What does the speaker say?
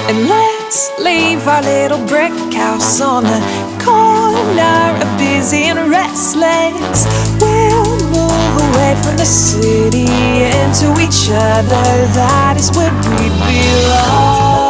And let's leave our little brick house on the corner of busy and restless. We'll move away from the city into each other. That is where we belong.